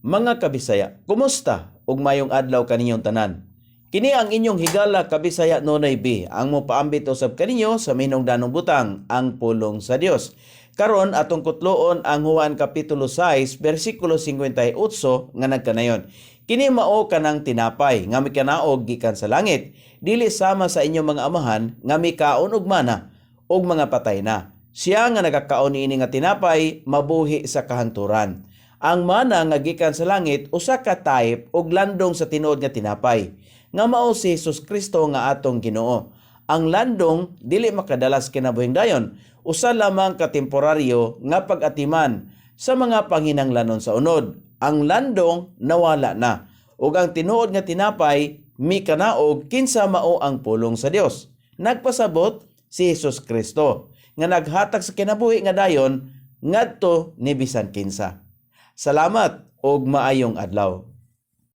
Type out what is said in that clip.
Mga kabisaya, kumusta? Ug mayong adlaw kaninyong tanan. Kini ang inyong higala kabisaya Nonoy B. Ang mopaambit usab kaninyo sa minungdanong butang, ang pulong sa Dios. Karon atong kutloon ang Juan kapitulo 6 bersikulo 58 nga nagkanayon. Kini mao kanang tinapay nga mikanaog gikan sa langit, dili sama sa inyong mga amahan nga mikaon og mana og mga patay na. Siya nga nagakaon niini nga tinapay mabuhi sa kahangturan. Ang mana nga gikan sa langit usa ka type og landong sa tinuod nga tinapay nga mao si Jesus Kristo nga atong Ginoo. Ang landong dili makadalas kinabuhing dayon, usa lamang ka temporaryo nga pag-atiman sa mga panginahanglanon sa unod. Ang landong nawala na ug ang tinuod nga tinapay mikanaog kinsa mao ang pulong sa Dios. Nagpasabot si Jesus Kristo nga naghatag sa kinabuhi nga dayon ngadto ni bisan kinsa. Salamat ug maayong adlaw.